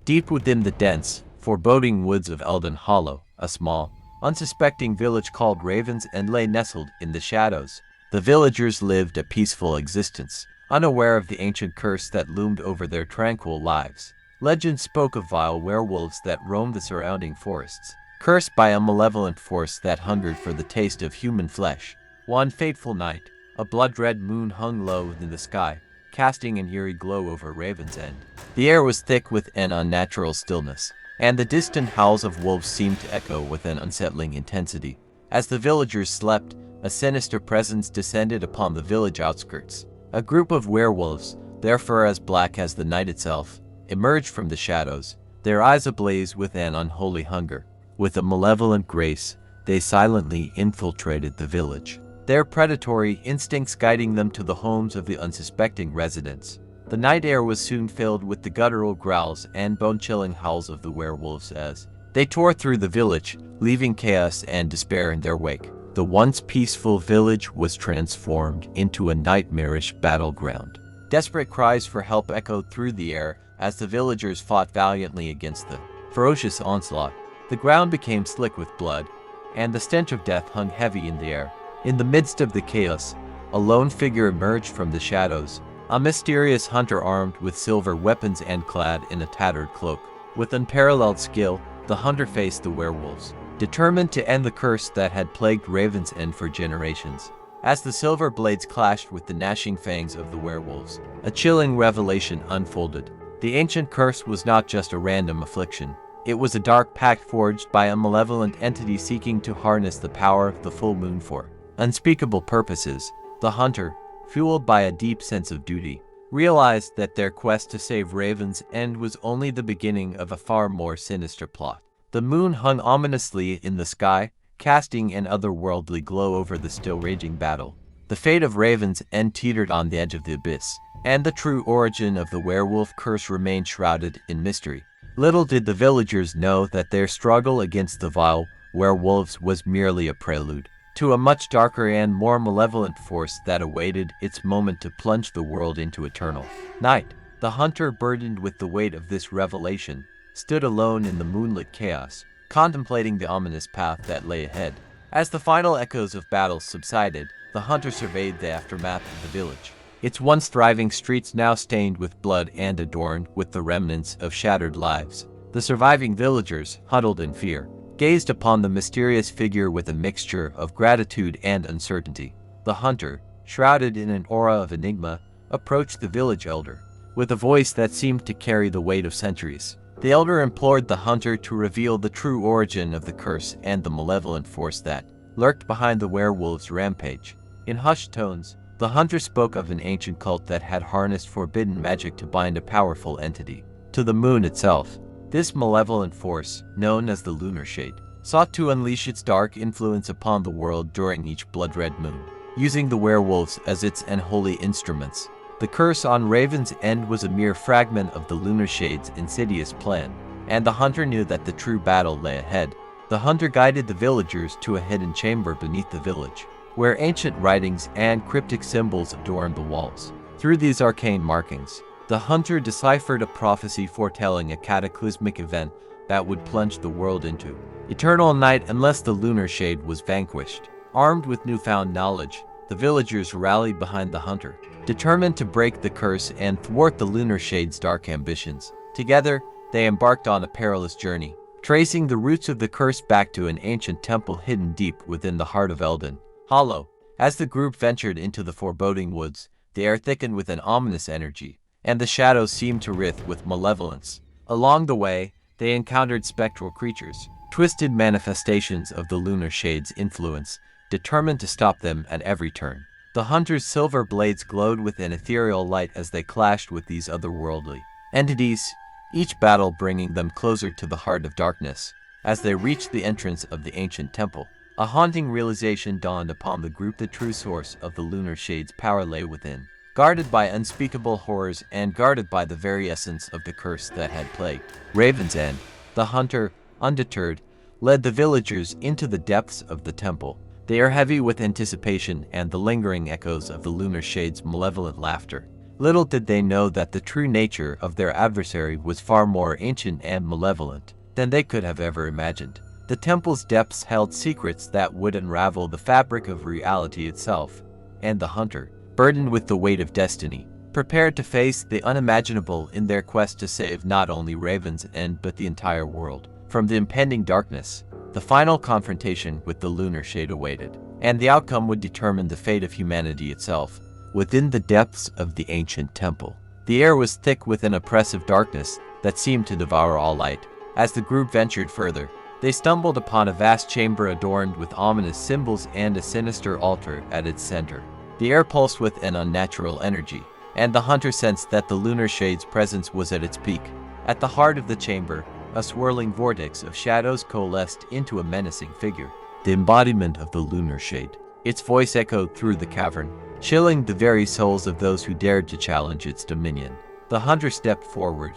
Deep within the dense, foreboding woods of Eldon Hollow, a small, unsuspecting village called Ravens End lay nestled in the shadows. The villagers lived a peaceful existence, unaware of the ancient curse that loomed over their tranquil lives. Legend spoke of vile werewolves that roamed the surrounding forests, cursed by a malevolent force that hungered for the taste of human flesh. One fateful night, a blood-red moon hung low in the sky, casting an eerie glow over Ravens End. The air was thick with an unnatural stillness, and the distant howls of wolves seemed to echo with an unsettling intensity. As the villagers slept, a sinister presence descended upon the village outskirts. A group of werewolves, their fur as black as the night itself, emerged from the shadows, their eyes ablaze with an unholy hunger. With a malevolent grace, they silently infiltrated the village, their predatory instincts guiding them to the homes of the unsuspecting residents. The night air was soon filled with the guttural growls and bone-chilling howls of the werewolves as they tore through the village, leaving chaos and despair in their wake. The once peaceful village was transformed into a nightmarish battleground. Desperate cries for help echoed through the air as the villagers fought valiantly against the ferocious onslaught. The ground became slick with blood, and the stench of death hung heavy in the air. In the midst of the chaos, a lone figure emerged from the shadows, a mysterious hunter armed with silver weapons and clad in a tattered cloak. With unparalleled skill, the hunter faced the werewolves, determined to end the curse that had plagued Ravens End for generations. As the silver blades clashed with the gnashing fangs of the werewolves, a chilling revelation unfolded. The ancient curse was not just a random affliction. It was a dark pact forged by a malevolent entity seeking to harness the power of the full moon for unspeakable purposes. The hunter, fueled by a deep sense of duty, realized that their quest to save Ravens End was only the beginning of a far more sinister plot. The moon hung ominously in the sky, casting an otherworldly glow over the still raging battle. The fate of Ravens End teetered on the edge of the abyss, and the true origin of the werewolf curse remained shrouded in mystery. Little did the villagers know that their struggle against the vile werewolves was merely a prelude to a much darker and more malevolent force that awaited its moment to plunge the world into eternal night. The hunter, burdened with the weight of this revelation, stood alone in the moonlit chaos, contemplating the ominous path that lay ahead. As the final echoes of battle subsided, the hunter surveyed the aftermath of the village, its once thriving streets now stained with blood and adorned with the remnants of shattered lives. The surviving villagers, huddled in fear, gazed upon the mysterious figure with a mixture of gratitude and uncertainty. The hunter, shrouded in an aura of enigma, approached the village elder. With a voice that seemed to carry the weight of centuries, the elder implored the hunter to reveal the true origin of the curse and the malevolent force that lurked behind the werewolves' rampage. In hushed tones, the hunter spoke of an ancient cult that had harnessed forbidden magic to bind a powerful entity to the moon itself. This malevolent force, known as the Lunar Shade, sought to unleash its dark influence upon the world during each blood-red moon, using the werewolves as its unholy instruments. The curse on Raven's End was a mere fragment of the Lunar Shade's insidious plan, and the hunter knew that the true battle lay ahead. The hunter guided the villagers to a hidden chamber beneath the village, where ancient writings and cryptic symbols adorned the walls. Through these arcane markings, the hunter deciphered a prophecy foretelling a cataclysmic event that would plunge the world into eternal night unless the Lunar Shade was vanquished. Armed with newfound knowledge, the villagers rallied behind the hunter, determined to break the curse and thwart the Lunar Shade's dark ambitions. Together, they embarked on a perilous journey, tracing the roots of the curse back to an ancient temple hidden deep within the heart of Eldon Hollow. As the group ventured into the foreboding woods, the air thickened with an ominous energy, and the shadows seemed to writhe with malevolence. Along the way, they encountered spectral creatures, twisted manifestations of the Lunar Shade's influence, determined to stop them at every turn. The hunter's silver blades glowed with an ethereal light as they clashed with these otherworldly entities, each battle bringing them closer to the heart of darkness. As they reached the entrance of the ancient temple, a haunting realization dawned upon the group: the true source of the Lunar Shade's power lay within, guarded by unspeakable horrors and guarded by the very essence of the curse that had plagued Ravens End. The hunter, undeterred, led the villagers into the depths of the temple, the air heavy with anticipation and the lingering echoes of the Lunar Shade's malevolent laughter. Little did they know that the true nature of their adversary was far more ancient and malevolent than they could have ever imagined. The temple's depths held secrets that would unravel the fabric of reality itself, and the hunter, burdened with the weight of destiny, prepared to face the unimaginable in their quest to save not only Raven's End but the entire world from the impending darkness. The final confrontation with the lunar shade awaited, and the outcome would determine the fate of humanity itself. Within the depths of the ancient temple, the air was thick with an oppressive darkness that seemed to devour all light. As the group ventured further, they stumbled upon a vast chamber adorned with ominous symbols and a sinister altar at its center. The air pulsed with an unnatural energy, and the hunter sensed that the lunar shade's presence was at its peak. At the heart of the chamber, a swirling vortex of shadows coalesced into a menacing figure, the embodiment of the lunar shade. Its voice echoed through the cavern, chilling the very souls of those who dared to challenge its dominion. The hunter stepped forward,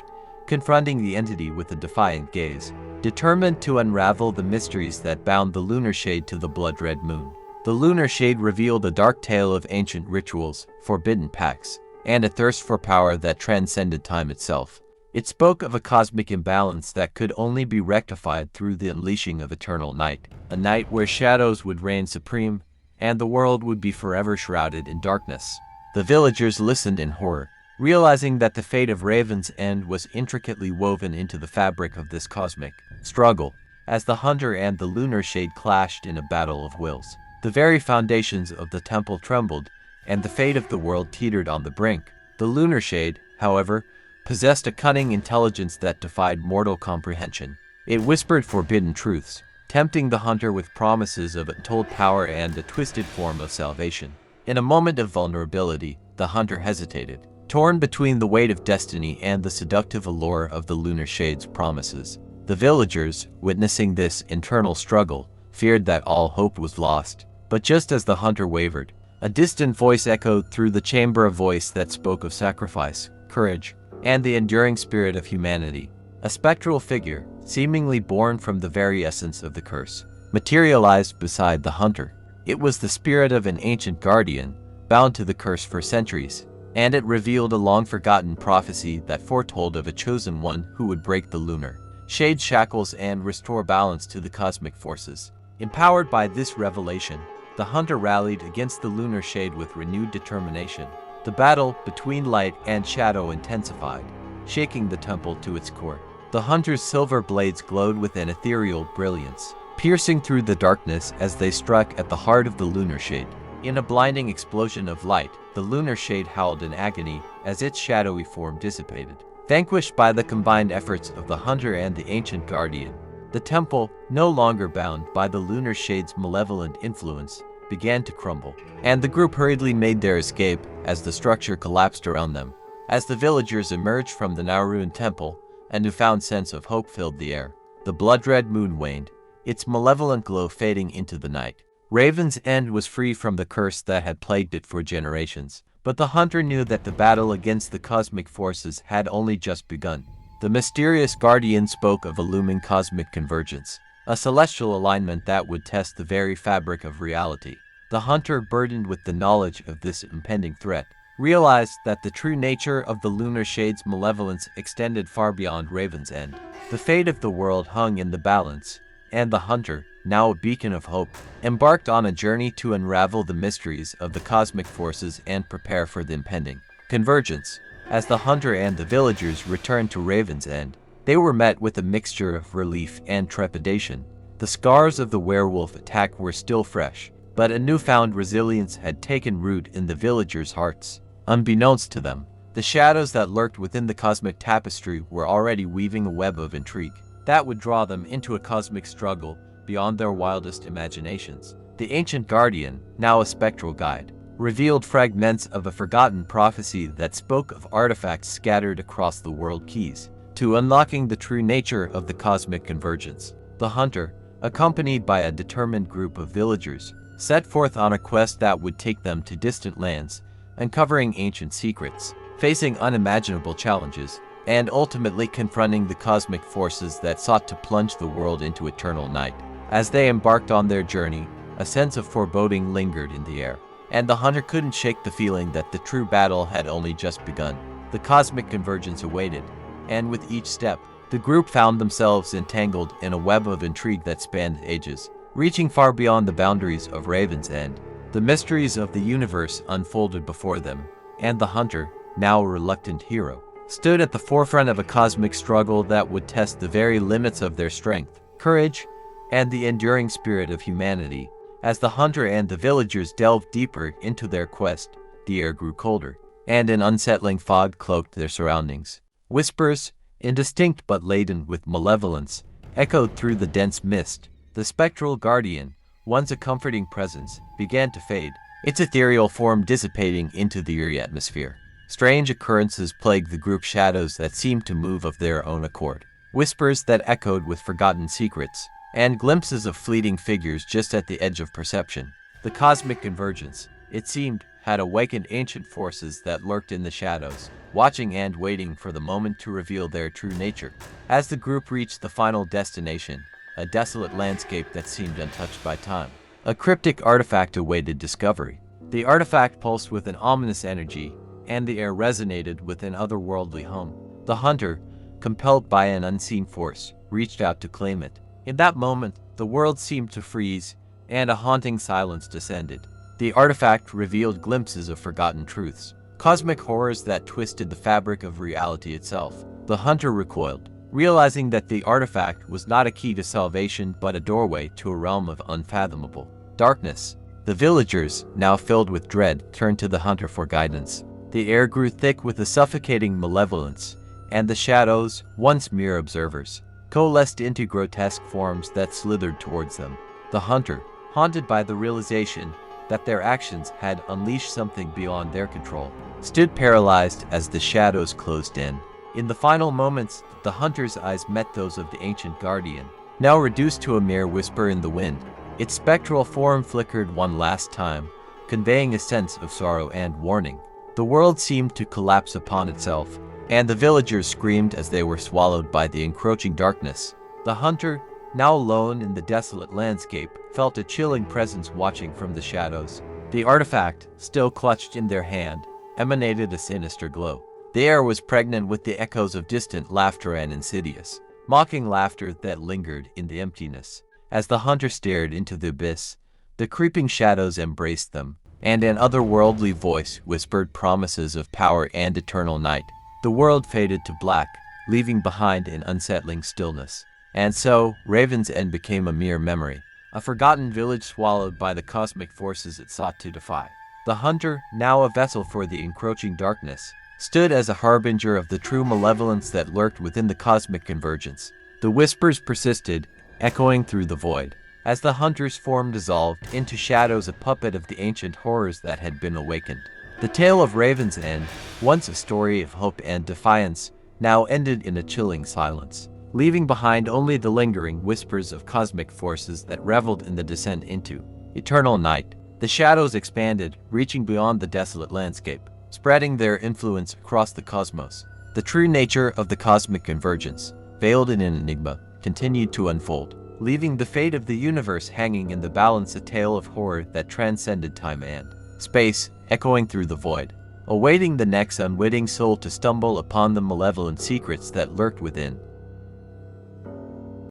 confronting the entity with a defiant gaze, determined to unravel the mysteries that bound the lunar shade to the blood-red moon. The lunar shade revealed a dark tale of ancient rituals, forbidden pacts, and a thirst for power that transcended time itself. It spoke of a cosmic imbalance that could only be rectified through the unleashing of eternal night, a night where shadows would reign supreme, and the world would be forever shrouded in darkness. The villagers listened in horror, realizing that the fate of Raven's End was intricately woven into the fabric of this cosmic struggle. As the hunter and the lunar shade clashed in a battle of wills, the very foundations of the temple trembled, and the fate of the world teetered on the brink. The lunar shade, however, possessed a cunning intelligence that defied mortal comprehension. It whispered forbidden truths, tempting the hunter with promises of untold power and a twisted form of salvation. In a moment of vulnerability, the hunter hesitated, torn between the weight of destiny and the seductive allure of the lunar shade's promises. The villagers, witnessing this internal struggle, feared that all hope was lost. But just as the hunter wavered, a distant voice echoed through the chamber, a voice that spoke of sacrifice, courage, and the enduring spirit of humanity. A spectral figure, seemingly born from the very essence of the curse, materialized beside the hunter. It was the spirit of an ancient guardian, bound to the curse for centuries, and it revealed a long-forgotten prophecy that foretold of a chosen one who would break the lunar shade's shackles and restore balance to the cosmic forces. Empowered by this revelation, the hunter rallied against the lunar shade with renewed determination. The battle between light and shadow intensified, shaking the temple to its core. The hunter's silver blades glowed with an ethereal brilliance, piercing through the darkness as they struck at the heart of the lunar shade. In a blinding explosion of light, the lunar shade howled in agony as its shadowy form dissipated. Vanquished by the combined efforts of the hunter and the ancient guardian, the temple, no longer bound by the lunar shade's malevolent influence, began to crumble, and the group hurriedly made their escape as the structure collapsed around them. As the villagers emerged from the now ruined temple, a newfound sense of hope filled the air. The blood-red moon waned, its malevolent glow fading into the night. Raven's End was free from the curse that had plagued it for generations, but the hunter knew that the battle against the cosmic forces had only just begun. The mysterious guardian spoke of a looming cosmic convergence, a celestial alignment that would test the very fabric of reality. The hunter, burdened with the knowledge of this impending threat, realized that the true nature of the lunar shade's malevolence extended far beyond Raven's End. The fate of the world hung in the balance, and the hunter, now a beacon of hope, embarked on a journey to unravel the mysteries of the cosmic forces and prepare for the impending convergence. As the hunter and the villagers returned to Raven's End, they were met with a mixture of relief and trepidation. The scars of the werewolf attack were still fresh, but a newfound resilience had taken root in the villagers' hearts. Unbeknownst to them, the shadows that lurked within the cosmic tapestry were already weaving a web of intrigue that would draw them into a cosmic struggle beyond their wildest imaginations. The ancient guardian, now a spectral guide, revealed fragments of a forgotten prophecy that spoke of artifacts scattered across the world keys to unlocking the true nature of the cosmic convergence. The hunter, accompanied by a determined group of villagers, set forth on a quest that would take them to distant lands, uncovering ancient secrets, facing unimaginable challenges, and ultimately confronting the cosmic forces that sought to plunge the world into eternal night. As they embarked on their journey, a sense of foreboding lingered in the air. and the hunter couldn't shake the feeling that the true battle had only just begun. The cosmic convergence awaited, and with each step, the group found themselves entangled in a web of intrigue that spanned ages, reaching far beyond the boundaries of Raven's End. The mysteries of the universe unfolded before them, and the hunter, now a reluctant hero, stood at the forefront of a cosmic struggle that would test the very limits of their strength, courage, and the enduring spirit of humanity. As the hunter and the villagers delved deeper into their quest, the air grew colder, and an unsettling fog cloaked their surroundings. Whispers, indistinct but laden with malevolence, echoed through the dense mist. The spectral guardian, once a comforting presence, began to fade, its ethereal form dissipating into the eerie atmosphere. Strange occurrences plagued the group's shadows that seemed to move of their own accord. Whispers that echoed with forgotten secrets, and glimpses of fleeting figures just at the edge of perception. The cosmic convergence, it seemed, had awakened ancient forces that lurked in the shadows, watching and waiting for the moment to reveal their true nature. As the group reached the final destination, a desolate landscape that seemed untouched by time, a cryptic artifact awaited discovery. The artifact pulsed with an ominous energy, and the air resonated with an otherworldly hum. The hunter, compelled by an unseen force, reached out to claim it. In that moment, the world seemed to freeze, and a haunting silence descended. The artifact revealed glimpses of forgotten truths, cosmic horrors that twisted the fabric of reality itself. The hunter recoiled, realizing that the artifact was not a key to salvation but a doorway to a realm of unfathomable darkness. The villagers, now filled with dread, turned to the hunter for guidance. The air grew thick with a suffocating malevolence, and the shadows, once mere observers, coalesced into grotesque forms that slithered towards them. The hunter, haunted by the realization that their actions had unleashed something beyond their control, stood paralyzed as the shadows closed in. In the final moments, the hunter's eyes met those of the ancient guardian, now reduced to a mere whisper in the wind. Its spectral form flickered one last time, conveying a sense of sorrow and warning. The world seemed to collapse upon itself, and the villagers screamed as they were swallowed by the encroaching darkness. The hunter, now alone in the desolate landscape, felt a chilling presence watching from the shadows. The artifact, still clutched in their hand, emanated a sinister glow. The air was pregnant with the echoes of distant laughter and insidious, mocking laughter that lingered in the emptiness. As the hunter stared into the abyss, the creeping shadows embraced them, and an otherworldly voice whispered promises of power and eternal night. The world faded to black, leaving behind an unsettling stillness. And so, Raven's End became a mere memory, a forgotten village swallowed by the cosmic forces it sought to defy. The hunter, now a vessel for the encroaching darkness, stood as a harbinger of the true malevolence that lurked within the cosmic convergence. The whispers persisted, echoing through the void, as the hunter's form dissolved into shadows, a puppet of the ancient horrors that had been awakened. The tale of Raven's End, once a story of hope and defiance, now ended in a chilling silence, leaving behind only the lingering whispers of cosmic forces that reveled in the descent into eternal night. The shadows expanded, reaching beyond the desolate landscape, spreading their influence across the cosmos. The true nature of the cosmic convergence, veiled in an enigma, continued to unfold, leaving the fate of the universe hanging in the balance, a tale of horror that transcended time and space, echoing through the void, awaiting the next unwitting soul to stumble upon the malevolent secrets that lurked within.